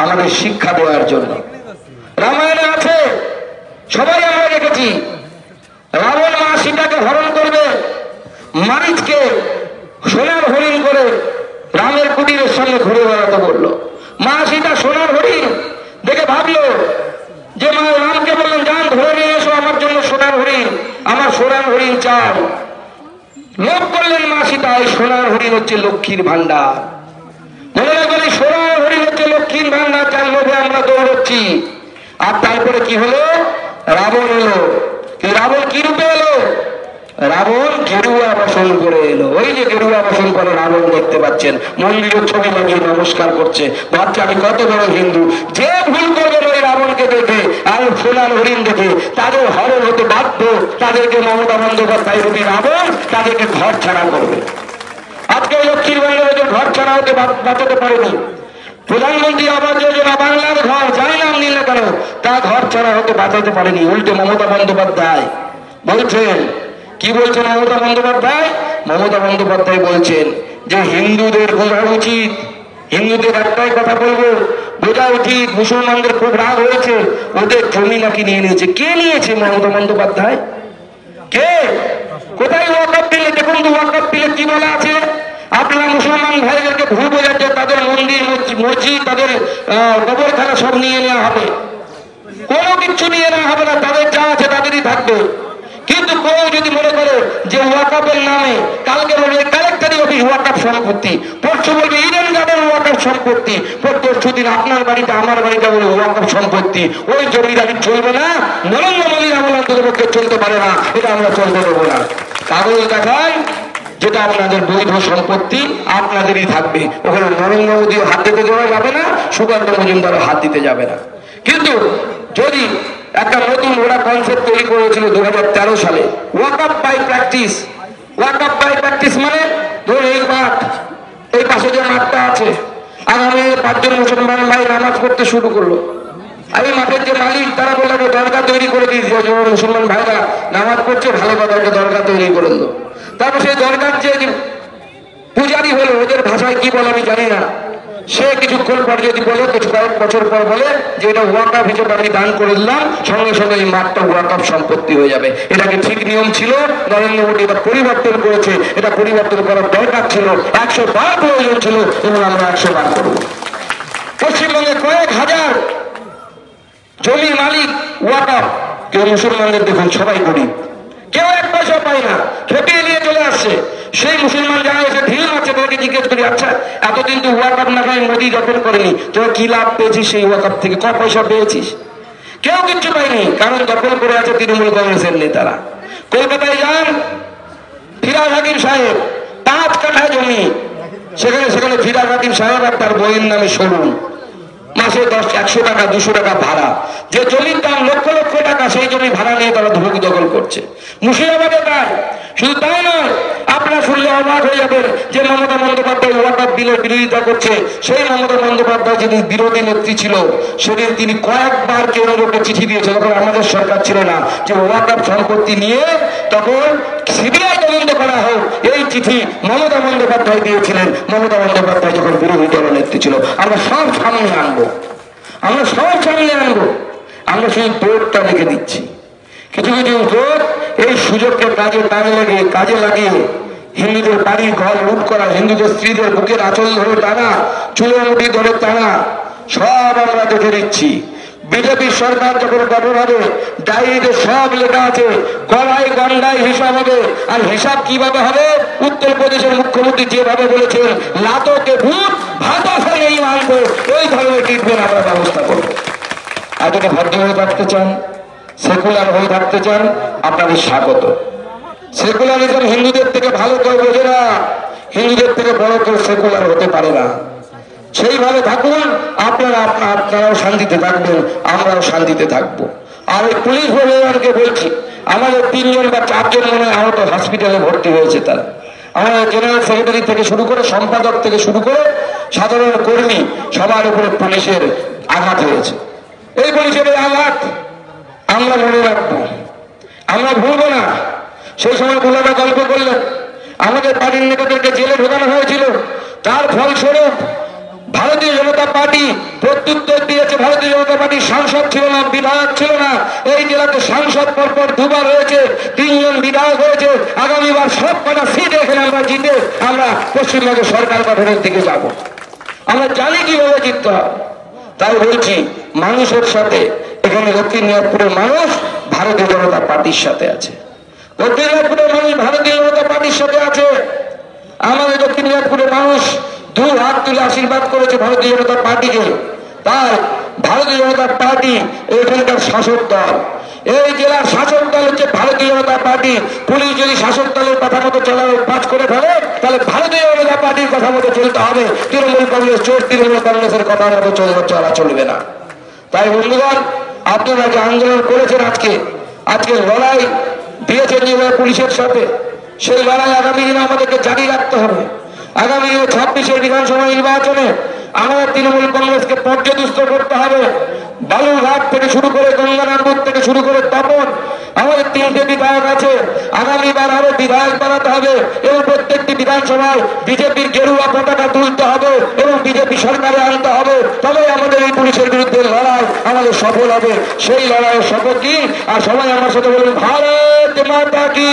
আমাদের শিক্ষা দেওয়ার জন্য। রামায়ণে আছে, সবাই আমরা দেখেছি, রাবণ মা সীতাকে হরণ করবে, মারিচকে সোনার হরিণ করে রামের কুটিরের সঙ্গে ঘুরে বেড়াতে বললো। মা সীতা সোনার হরিণ দেখে ভাবলো যে মা রামকে বললেন যান ধরে নিয়ে এসো আমার জন্য সোনার হরিণ, আমার সোনার হরিণ চাই। লোভ করলেন মা সীতা, এই সোনার হরিণ হচ্ছে লক্ষ্মীর ভান্ডার। মনে রাখবেন এই সোনার হরিণ হচ্ছে লক্ষ্মীর ভান্ডার, যার লোভে আমরা দৌড়চ্ছি। আর তারপরে কি হলো, রাবণ এলো। রাবণ কি রূপে এলো? রাবণ গেরুয়া বসন করে এলো। ওই যে গেরুয়া বসন করে রাবণ দেখতে পাচ্ছেন, মন্দিরের ছবি লাগিয়ে নমস্কার করছে, ভাবছে আমি কত বড় হিন্দু। যে ভুল করবেন ওই রাবণকে দেখে আর সোনার হরিণ দেখে তাদের হরণ হতে বাধ্য, তাদেরকে মমতা বন্দ্যোপাধ্যায় রূপী রাবণ তাদেরকে ঘর ছাড়া করবে। আজকে লক্ষ্মীর ভান্ডারে ঘর ছাড়া হতে বাঁচাতে পারেনি। প্রধানমন্ত্রী আবাস যোজনা বাংলার ঘর যাই নাম নিলে কেন তা ঘর ছাড়া হতে বাঁচাতে পারেনি। উল্টে মমতা বন্দ্যোপাধ্যায় বলছেন, কি বলছেন মমতা বন্দ্যোপাধ্যায়? মমতা বন্দ্যোপাধ্যায় বলছেন যে হিন্দুদের বোঝা উচিত, হিন্দুদের একটাই কথা বলবো, বোঝা উচিত মুসলমানদের খুব রাগ হয়েছে, ওদের জমি নাকি নিয়ে নিয়েছে। কে নিয়েছে? মমতা বন্দ্যোপাধ্যায়। কে? কোথায় ওয়াকফ বিলে? দেখুন তো ওয়াকফ বিলে কি বলা আছে। আপনারা মুসলমান ভাইদেরকে ভুল বোঝাচ্ছে, তাদের মন্দির মসজিদ তাদের কবরখানা সব নিয়ে নেওয়া হবে। কোনো কিছু নিয়ে নেওয়া হবে না, তাদের যা আছে তাদেরই থাকবে। কিন্তু কেউ যদি মনে করে যে ওয়াকফের নামে, কালকে বলবে কালেক্টরি অফিস ওয়াকফ সম্পত্তি, পরশু বলবে ইডেন গার্ডেন ওয়াকফ সম্পত্তি, পরশু দিন আপনার বাড়িতে আমার বাড়িতে বলে ওয়াকফ সম্পত্তি, ওই জমিদারি চলবে না। নরেন্দ্র মোদীর আমলের পক্ষে চলতে পারে না, এটা আমরা চলতে দেবো না। কাগজ দেখায় যেটা আপনাদের বৈধ সম্পত্তি আপনাদেরই থাকবে, ওখানে নরেন্দ্র মোদীও হাত দিতে দেওয়া যাবে না, সুকান্ত মজুমদারও হাত দিতে যাবে না। কিন্তু যদি একটা নতুন ওরা কনসেপ্ট তৈরি করেছিল 2013 সালে, waqf by practice. Waqf by practice মানে ধরুন এই মাঠ, এই পাশে যে মাঠটা আছে, আগামী 5 জন মুসলমান ভাই নামাজ পড়তে শুরু করলো। এই মাঠের যে মালিক তারা বললো দরগা তৈরি করে দিয়েছে, মুসলমান ভাইরা নামাজ পড়ছে, ভালো কথা দরগা তৈরি করে দিল। তারপর সেই দরগার যে পূজারি হলো, ওদের ভাষায় কি বলে আমি জানি না, সে কিছুক্ষণ পর যদি বলে, কিছু কয়েক বছর পর বলে যে এটা ওয়াকফ হিসেবে আমি দান করে দিলাম, সঙ্গে সঙ্গে এই মাঠটা ওয়াকফ সম্পত্তি হয়ে যাবে। এটা কি ঠিক নিয়ম ছিল? নরেন্দ্র মোদী এটা পরিবর্তন করেছে। এটা পরিবর্তন করার দরকার ছিল, 100 বার প্রয়োজন ছিল, এবং আমরা 100 বার করব। পশ্চিমবঙ্গে কয়েক হাজার জমির মালিক ওয়াকফ, কেউ মুসলমানদের দেখুন সবাই গরিব, কেউ 1 পয়সা পায় না, খেপিয়ে নিয়ে চলে আসছে। সেই মুসলমান যারা এসে ঢিল মারছে তাদেরকে জিজ্ঞেস করি, আচ্ছা এতদিন তো ওয়াকফ না খাই মোদী দখল করেনি, তোরা কি লাভ পেয়েছিস সেই ওয়াকফ থেকে? ক পয়সা পেয়েছিস? কেউ কিচ্ছু পায়নি, কারণ দখল করে আছে তৃণমূল কংগ্রেসের নেতারা। কলকাতায় যান, ফিরাজ হাকিম সাহেব 5 কাঠা জমি, সেখানে ফিরাজ হাকিম সাহেব আর তার বইয়ের নামে শোরুম, মাসে 100 টাকা 200 টাকা ভাড়া। যে জমির দাম লক্ষ লক্ষ টাকা, সেই জমি ভাড়া নিয়ে তারা ধুবুকি দখল করছে। মুর্শিদাবাদে তাই। শুধু তাই নয়, আপনারা শুনলে অবাক হয়ে যাবেন যে মমতা বন্দ্যোপাধ্যায় ওয়াকফ বিলের বিরোধিতা করছে। সেই মমতা বন্দ্যোপাধ্যায় যিনি বিরোধী নেত্রী ছিল, সেদিন তিনি কয়েকবার কেন্দ্রকে চিঠি দিয়েছে, তখন আমাদের সরকার ছিল না, যে ওয়াকফ সম্পত্তি নিয়ে তখন সিবিআই তদন্ত করা হোক। এই চিঠি মমতা বন্দ্যোপাধ্যায় দিয়েছিলেন, মমতা বন্দ্যোপাধ্যায় যখন বিরোধী দলনেত্রী ছিল। আমরা সব সামনে আনবো, আমরা সব সামনে আনবো, আমরা শুধু দৌড়টা রেখে দিচ্ছি। কিছু কিছু লোক এই সুযোগকে কাজে লাগিয়ে হিন্দুদের বাড়ি ঘর লুট করা, হিন্দুদের স্ত্রীদের বুকের আঁচল ধরে টানা, চুলের মুঠি ধরে টানা, সব আমরা দেখে দিচ্ছি। বিজেপি সরকার যখন গঠন হবে, ডায়েরিতে সব লেখা আছে, গলায় গন্ডায় হিসাব হবে। আর হিসাব কিভাবে হবে? উত্তরপ্রদেশের মুখ্যমন্ত্রী যেভাবে বলেছেন, লাতকে ভূত ভাতা এই মানবো, ওই ধরনের ট্রিটমেন্ট আমরা ব্যবস্থা করবো। আর যদি ভদ্র হয়ে থাকতে চান, সেকুলার হয়ে থাকতে চান, আপনাদের স্বাগত। সেকুলারিজম হিন্দুদের থেকে ভালো কেউ বোঝে না, হিন্দুদের থেকে বড় কেউ সেকুলার হতে পারে না। সেইভাবে থাকুন, আপনারাও শান্তিতে থাকবেন, আমরাও শান্তিতে থাকবো। আর ওই পুলিশ প্রশাসনকে বলছি, আমাদের 3 জন বা 4 জন মনে হয় আহত হসপিটালে ভর্তি হয়েছে। তারা আমাদের জেনারেল সেক্রেটারি থেকে শুরু করে সম্পাদক থেকে শুরু করে সাধারণ কর্মী সবার উপরে পুলিশের আঘাত হয়েছে। এই পুলিশের আঘাত আমরা মনে রাখবো, আমরা ভুলবো না। সেই সময় গোলামা গল্প করলেন, আমাদের পার্টির নেতাদেরকে জেলে ঢোকানো হয়েছিল, তার ফলস্বরূপ ভারতীয় জনতা পার্টি প্রত্যুত্তর দিয়েছে। ভারতীয় জনতা পার্টির সাংসদ ছিল না, বিধায়ক ছিল না। এই জেলাতে সাংসদ পরপর 2 বার হয়েছে, 3 জন বিধায়ক হয়েছে। আগামীবার সব কটা সিট এখানে আমরা জিতে আমরা পশ্চিমবঙ্গের সরকার গঠনের দিকে যাব। আমরা জানি কিভাবে জিততে হবে। তাই বলছি, মানুষের সাথে এখানে দক্ষিণ দিনাজপুরের মানুষ ভারতীয় জনতা পার্টির সাথে আছে। দক্ষিণ দিনাজপুরের মানুষ ভারতীয় জনতা পার্টির সাথে আছে। আমাদের দক্ষিণ দিনাজপুরের মানুষ 2 হাত তুলে আশীর্বাদ করেছে ভারতীয় জনতা পার্টিকে। তাই ভারতীয় জনতা পার্টি এখানকার শাসক দল, এই জেলার শাসক দল হচ্ছে ভারতীয় জনতা পার্টি। পুলিশ যদি শাসক দলের কথা মতো চলার অভ্যাস করে ফেলে, তাহলে ভারতীয় জনতা পার্টির কথা মতো চলতে হবে। তৃণমূল কংগ্রেস তৃণমূল কংগ্রেসের কথা মতো চলা চলবে না। তাই বন্ধুগণ, আপনারা যে আন্দোলন করেছেন, আজকে লড়াই দিয়েছেন যেভাবে পুলিশের সাথে, সেই লড়াই আগামী দিনে আমাদেরকে জারি রাখতে হবে। আগামী 26-এর বিধানসভা নির্বাচনে আমাদের তৃণমূল কংগ্রেসকে পর্যদুস্ত করতে হবে। বালুরঘাট থেকে শুরু করে গঙ্গারামপুর থেকে শুরু করে তপন, আমাদের 3টে বিধায়ক আছে। আগামীবার আরো বিধায়ক বাড়াতে হবে এবং প্রত্যেকটি বিধানসভায় বিজেপির গেরুয়া পতাকা তুলতে হবে এবং বিজেপি সরকারে আনতে হবে। তবে আমাদের এই পুলিশের বিরুদ্ধে লড়াই আমাদের সফল হবে। সেই লড়াইয়ের শপথ নিন। আর সবাই আমার সাথে বলুন, ভারত মাতা কি,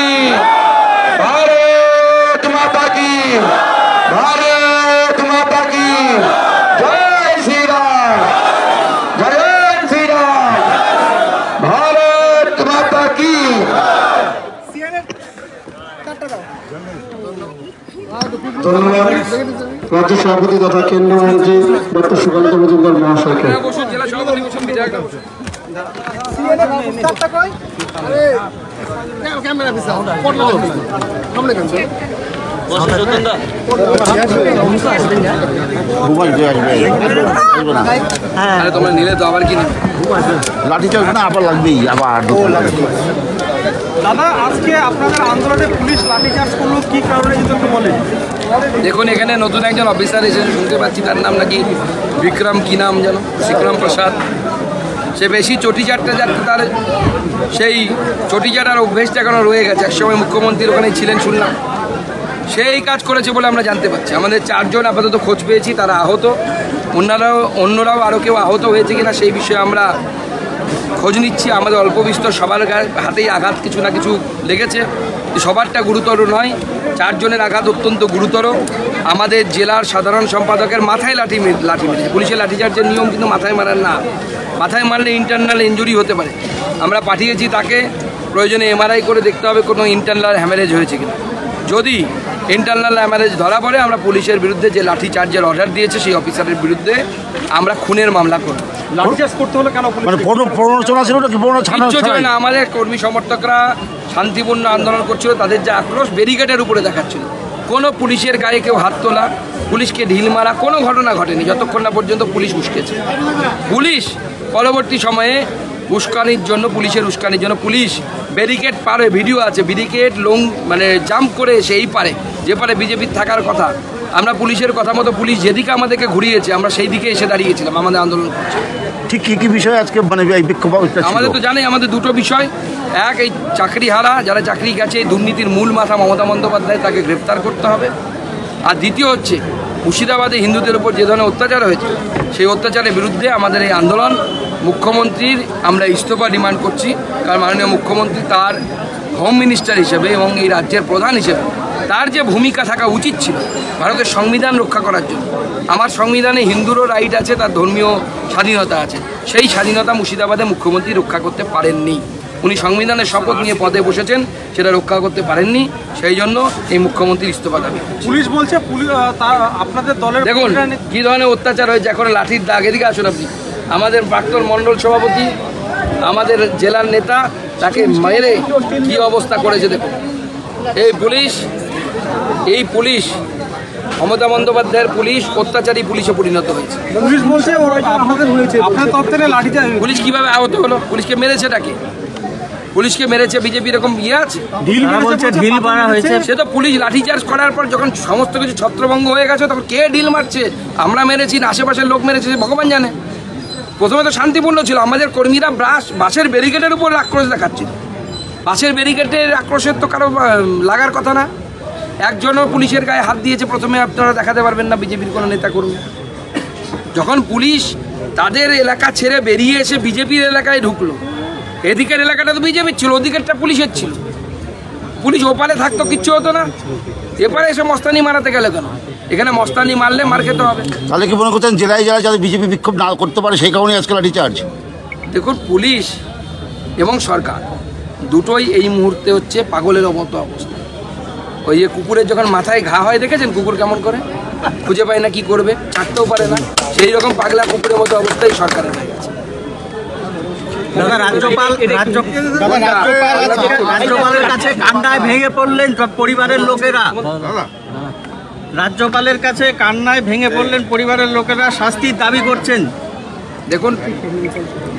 ভারত মাতা কি, ভারত মাতা কি, জয় শ্রীরাম, জয় শ্রীরাম, ভারত মাতা কি। ধন্যবাদ রাজ্য সভাপতি তথা কেন্দ্রীয় মন্ত্রী ডক্টর সুকান্ত মজুমদার মহাশয়কে। তোমরা নিলে তো আবার কি লাঠি চার্জ না আবার লাগবেই আবার। দাদা, আজকে আপনাদের আন্দোলনে পুলিশ লাঠিচার্জ করলো, কি কারণে যদি একটু বলেন? দেখুন, এখানে নতুন একজন অফিসার এসেছে, শুনতে পাচ্ছি তার নাম নাকি বিক্রম, কি নাম যেন, বিক্রম প্রসাদ। সে বেশি চটি চাটতে তার সেই চটি চাটার অভ্যেসটা এখনো রয়ে গেছে। একসময় মুখ্যমন্ত্রীর ওখানে ছিলেন শুনলাম, সেই কাজ করেছে বলে আমরা জানতে পারছি। আমাদের 4 জন আপাতত খোঁজ পেয়েছি, তারা আহত। অন্যরাও আরও কেউ আহত হয়েছে কিনা সেই বিষয়ে আমরা খোঁজ নিচ্ছি। আমাদের অল্প বিস্তর সবার হাতেই আঘাত কিছু না কিছু লেগেছে, সবারটা গুরুতর নয়। 4 জনের আঘাত অত্যন্ত গুরুতর। আমাদের জেলার সাধারণ সম্পাদকের মাথায় লাঠি মেরেছে। পুলিশের লাঠিচার্জের নিয়ম কিন্তু মাথায় মারার না, মাথায় মারলে ইন্টারনাল ইনজুরি হতে পারে। আমরা পাঠিয়েছি তাকে, প্রয়োজনে MRI করে দেখতে হবে কোনো ইন্টারনাল হ্যামারেজ হয়েছে কিনা। যদি ইন্টারনাল হ্যামারেজ ধরা পড়ে, আমরা পুলিশের বিরুদ্ধে যে লাঠিচার্জের অর্ডার দিয়েছে সেই অফিসারের বিরুদ্ধে আমরা খুনের মামলা করব। লাঠিচার্জ করতে হলো কেন? কিচ্ছু ছিল না। আমাদের কর্মী সমর্থকরা শান্তিপূর্ণ আন্দোলন করছিল, তাদের যে আক্রোশ ব্যারিকেডের উপরে দেখাচ্ছিল। কোনো পুলিশের গায়ে কেউ হাত তোলা, পুলিশকে ঢিল মারা কোনো ঘটনা ঘটেনি যতক্ষণ না পর্যন্ত পুলিশ উস্কেছে। পুলিশ পরবর্তী সময়ে উস্কানির জন্য, পুলিশের উস্কানির জন্য পুলিশ ব্যারিকেড পারে, ভিডিও আছে, ব্যারিকেড জাম্প করে সেই পারে যে পারে বিজেপির থাকার কথা। আমরা পুলিশের কথা মতো পুলিশ যেদিকে আমাদেরকে ঘুরিয়েছে আমরা সেই দিকে এসে দাঁড়িয়েছিলাম, আমাদের আন্দোলন করছে। ঠিক কি বিষয় আজকে বিক্ষোভ? আমাদের তো জানেই, আমাদের 2টো বিষয়। এক, এই চাকরিহারা যারা চাকরি গেছে, এই দুর্নীতির মূল মাথা মমতা বন্দ্যোপাধ্যায়, তাকে গ্রেপ্তার করতে হবে। আর দ্বিতীয় হচ্ছে, মুর্শিদাবাদে হিন্দুদের উপর যে ধরনের অত্যাচার হয়েছে, সেই অত্যাচারের বিরুদ্ধে আমাদের এই আন্দোলন। মুখ্যমন্ত্রীর আমরা ইস্তফা ডিমান্ড করছি, কারণ মাননীয় মুখ্যমন্ত্রী তার হোম মিনিস্টার হিসেবে এবং এই রাজ্যের প্রধান হিসেবে তার যে ভূমিকা থাকা উচিত ছিল ভারতের সংবিধান রক্ষা করার জন্য। আমার সংবিধানে হিন্দুরও রাইট আছে, তার ধর্মীয় স্বাধীনতা আছে, সেই স্বাধীনতা মুর্শিদাবাদে মুখ্যমন্ত্রী রক্ষা করতে পারেননি। উনি সংবিধানের শপথ নিয়ে পদে বসেছেন, সেটা রক্ষা করতে পারেননি, সেই জন্য এই মুখ্যমন্ত্রীর ইস্তফা দাবি। পুলিশ বলছে আপনাদের দলের দেখুন কী ধরনের অত্যাচার হয়েছে, এখন লাঠির দাগ। এদিকে আসুন আপনি। আমাদের প্রাক্তন মণ্ডল সভাপতি, আমাদের জেলার নেতা, তাকে মেরে কী অবস্থা করেছে দেখুন। এই পুলিশ মমতা বন্দ্যোপাধ্যায়ের পুলিশ অত্যাচারী পুলিশে পরিণত হয়েছে। পুলিশ বলছে আপনাদের হয়েছে, আপনার তরফ থেকে লাঠিচার্জ। পুলিশ কিভাবে আহত হলো? পুলিশকে মেরেছে ডাকে, পুলিশকে মেরেছে বিজেপি, এরকম ইয়ে আছে? ঢিল মারা হয়েছে। সে তো পুলিশ লাঠিচার্জ করার পর যখন সমস্ত কিছু ছত্রভঙ্গ হয়ে গেছে তখন কে ঢিল মারছে? আমরা মেরেছি না আশেপাশের লোক মেরেছে ভগবান জানে। প্রথমে তো শান্তিপূর্ণ ছিল, আমাদের কর্মীরা বাসের ব্যারিকেডের উপর আক্রোশ দেখাচ্ছিল। বাসের ব্যারিকেডের আক্রোশের তো কারো লাগার কথা না। একজনও পুলিশের গায়ে হাত দিয়েছে প্রথমে আপনারা দেখাতে পারবেন না বিজেপির কোনো নেতা কর্মী। যখন পুলিশ তাদের এলাকা ছেড়ে বেরিয়ে এসে বিজেপির এলাকায় ঢুকলো, এদিকের এলাকাটা তো বিজেপির ছিল, ওদিকেরটা পুলিশের ছিল। পুলিশ ওপারে থাকতো কিচ্ছু হতো না, এপারে এসে মস্তানি মারাতে গেলে কেন? এখানে মস্তানি মারলে মার খেতে হবে। তাহলে কি মনে করছেন জেলায় যারা যাতে বিজেপি বিক্ষোভ না করতে পারে সেই কারণে আজকে লাঠিচার্জ? দেখুন, পুলিশ এবং সরকার দুটোই এই মুহূর্তে হচ্ছে পাগলের মতো অবস্থা। ওই যে কুকুরের যখন মাথায় ঘা হয় দেখেছেন কুকুর কেমন করে, খুঁজে পায় না কি করবে, ছাড়তেও পারে না, সেই রকম পাগলা কুকুরের মতো অবস্থাই সরকারের হয়ে গেছে। রাজ্যপালের কাছে কান্নায় ভেঙে পড়লেন পরিবারের লোকেরা। রাজ্যপালের কাছে কান্নায় ভেঙে পড়লেন পরিবারের লোকেরা, শাস্তির দাবি করছেন। দেখুন,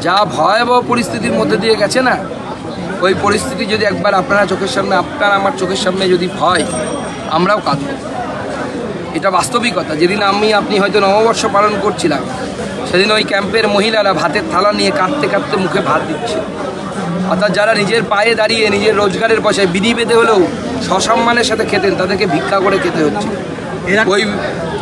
যা ভয়াবহ পরিস্থিতির মধ্যে দিয়ে গেছে না, ওই পরিস্থিতি যদি একবার আপনারা চোখের সামনে, আপনার আমার চোখের সামনে যদি হয়, আমরাও কাঁদব। এটা বাস্তবিকতা। যেদিন আপনি হয়তো নববর্ষ পালন করছিলাম, সেদিন ওই ক্যাম্পের মহিলারা ভাতের থালা নিয়ে কাঁদতে কাঁদতে মুখে ভাত দিচ্ছে। অর্থাৎ যারা নিজের পায়ে দাঁড়িয়ে নিজের রোজগারের পয়সায় বিড়ি বেঁধে হলেও সসম্মানের সাথে খেতেন, তাদেরকে ভিক্ষা করে খেতে হচ্ছে। ওই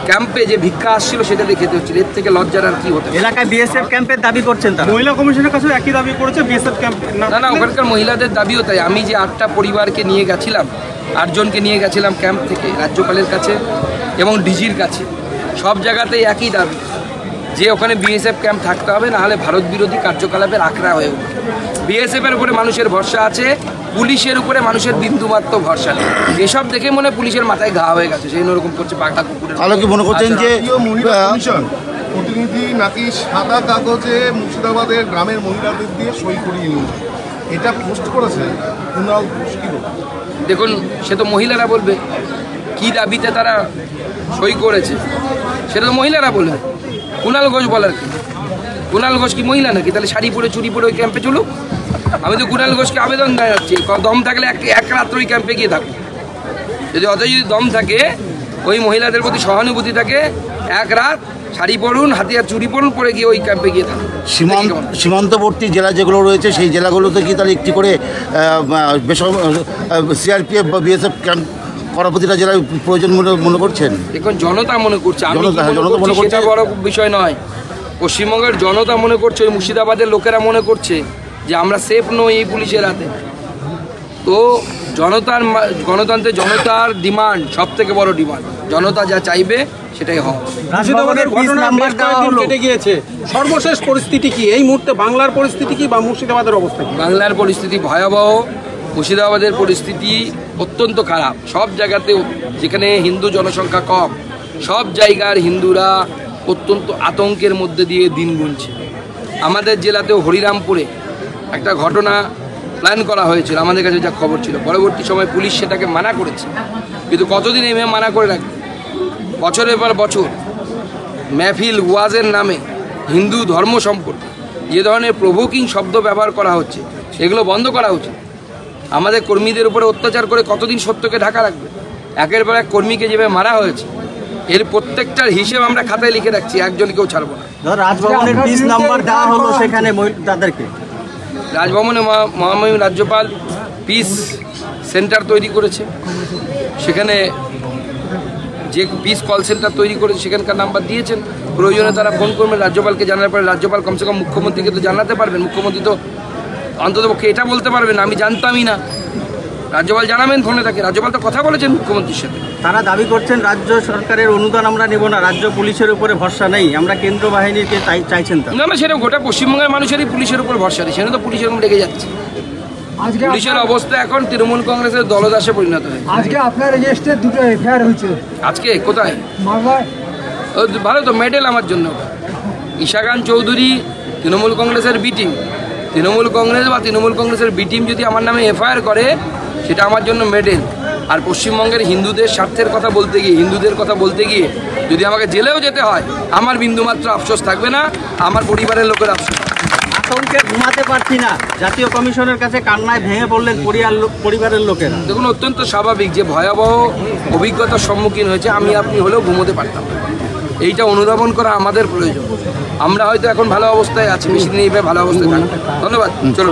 ক্যাম্পে যে ভিক্ষা আসছিল সেটাতে খেতে হচ্ছিল। এর থেকে লজ্জার আর কি হতে? এলাকায় বিএসএফ ক্যাম্পের দাবি করছেন তারা। মহিলা কমিশনের কাছে একই দাবি করেছে বিএসএফ ক্যাম্প। না, ওখানকার মহিলাদের দাবিও তাই। আমি যে 8টা পরিবারকে নিয়ে গেছিলাম, 8 জনকে নিয়ে গেছিলাম ক্যাম্প থেকে রাজ্যপালের কাছে এবং ডিজির কাছে, সব জায়গাতেই একই দাবি যে ওখানে বিএসএফ ক্যাম্প থাকতে হবে, নাহলে ভারত বিরোধী কার্যকলাপের আখড়া হয়ে উঠবে। বিএসএফের উপরে মানুষের ভরসা আছে, পুলিশের উপরে মানুষের বিন্দুমাত্র ভরসা নেই। এসব দেখে মনে পুলিশের মাথায় ঘা হয়ে গেছে, সেই রকম করছে পাগলা কুকুরের। তাহলে কি মনে করছেন যে প্রতিনিধি নাকি সাদা কাগজে মুর্শিদাবাদের গ্রামের মহিলাদের দিয়ে সই করিয়ে নিয়েছে, এটা পোস্ট করেছে কুণাল ঘোষ? দেখুন, সে তো মহিলারা বলবে কি দাবিতে তারা সই করেছে, সেটা তো মহিলারা বলবে। কুণাল ঘোষ বলার কি? কুণাল ঘোষ কি মহিলা নাকি? তাহলে শাড়ি পরে চুরি পরে ওই ক্যাম্পে চলুক। আমি তো কুণাল ঘোষকে আবেদন জানাচ্ছি, দম থাকলে এক রাত্র ওই ক্যাম্পে গিয়ে থাকুক। যদি দম থাকে, ওই মহিলাদের প্রতি সহানুভূতি থাকে, এক রাত শাড়ি পরুন, হাতিয়ার চুরি পরুন, পরে গিয়ে ওই ক্যাম্পে গিয়ে থাকুন। সীমান্তবর্তী জেলা যেগুলো রয়েছে সেই জেলাগুলোতে কি তাহলে একটি করে সিআরপিএফ বা বিএসএফ ক্যাম্প করা প্রতিটা জেলায় প্রয়োজন মনে করছেন? দেখুন, জনতা মনে করছে, সেটা বড় বিষয় নয়। পশ্চিমবঙ্গের জনতা মনে করছে, ওই মুর্শিদাবাদের লোকেরা মনে করছে যে আমরা সেফ নই এই পুলিশের হাতে। তো জনতার ডিমান্ড সব থেকে বড় ডিমান্ড। জনতা যা চাইবে সেটাই হবে। কেটে গিয়েছে, সর্বশেষ পরিস্থিতি কি এই মুহূর্তে? বাংলার পরিস্থিতি কি বা মুর্শিদাবাদের অবস্থা কি? বাংলার পরিস্থিতি ভয়াবহ, মুর্শিদাবাদের পরিস্থিতি অত্যন্ত খারাপ। সব জায়গাতে, যেখানে হিন্দু জনসংখ্যা কম, সব জায়গার হিন্দুরা অত্যন্ত আতঙ্কের মধ্যে দিয়ে দিন গুনছে। আমাদের জেলাতেও হরিরামপুরে একটা ঘটনা প্ল্যান করা হয়েছিল, আমাদের কাছে যা খবর ছিল। পরবর্তী সময় পুলিশ সেটাকে মানা করেছে, কিন্তু কতদিন এভাবে মানা করে রাখবে? বছরের পর বছর মেহফিল ওয়াজের নামে হিন্দু ধর্ম সম্পর্কে যে ধরনের প্রভোকিং শব্দ ব্যবহার করা হচ্ছে, এগুলো বন্ধ করা উচিত। আমাদের কর্মীদের উপরে অত্যাচার করে কতদিন সত্যকে ঢাকা রাখবে? একের পর এক কর্মীকে যেভাবে মারা হয়েছে, এর প্রত্যেকটার হিসেব আমরা খাতায় লিখে রাখছি, একজনকেও ছাড়বো না। রাজভবনের 20 নাম্বার দেওয়া হলো, সেখানে তাদেরকে রাজভবনে মহামহিম রাজ্যপাল পিস সেন্টার তৈরি করেছে, সেখানে যে পিস কল সেন্টার তৈরি করেছে সেখানকার নাম্বার দিয়েছেন। প্রয়োজনে তারা ফোন করবেন, রাজ্যপালকে জানার পরে রাজ্যপাল কমসে কম মুখ্যমন্ত্রীকে তো জানাতে পারবেন। মুখ্যমন্ত্রী তো অন্ততপক্ষে এটা বলতে পারবেন আমি জানতামই না, রাজ্যপাল জানাবেন ফোনে তাকে। রাজ্যপাল তো কথা বলেছেন মুখ্যমন্ত্রীর সাথে। তারা দাবি করছেন রাজ্য সরকারের অনুদান আমরা নেব না, রাজ্য পুলিশের উপরে ভরসা নেই, আমরা কেন্দ্র বাহিনীকে চাইছেন। না, সেটা গোটা পশ্চিমবঙ্গের মানুষেরই পুলিশের উপর ভরসা নেই, সেটা তো পুলিশ এরকম লেগে যাচ্ছে। পুলিশের অবস্থা এখন তৃণমূল কংগ্রেসের দলদাসে পরিণত হয়েছে। আজকে আপনার রেজিস্টারে 2টো এফআইআর হয়েছে। আজকে কোথায়? মালদায়। ভালো তো, মেডেল আমার জন্য। ঈশাকান্ত চৌধুরী তৃণমূল কংগ্রেসের বি টিম, তৃণমূল কংগ্রেস বা তৃণমূল কংগ্রেসের বি টিম যদি আমার নামে এফআইআর করে, সেটা আমার জন্য মেডেল। আর পশ্চিমবঙ্গের হিন্দুদের স্বার্থের কথা বলতে গিয়ে, হিন্দুদের কথা বলতে গিয়ে যদি আমাকে জেলেও যেতে হয়, আমার বিন্দুমাত্র আফসোস থাকবে না, আমার পরিবারের লোকের আফসোস। আতঙ্কে ঘুমাতে পারছি না, জাতীয় কমিশনের কাছে কান্নায় ভেঙে পড়লেন পরিবারের লোকেরা। দেখুন, অত্যন্ত স্বাভাবিক যে ভয়াবহ অভিজ্ঞতার সম্মুখীন হয়েছে, আমি আপনি হলেও ঘুমোতে পারতাম না। এইটা অনুধাবন করা আমাদের প্রয়োজন। আমরা হয়তো এখন ভালো অবস্থায় আছি, বেশি দিন এইভাবে ভালো অবস্থায় থাকবো। ধন্যবাদ। চলো।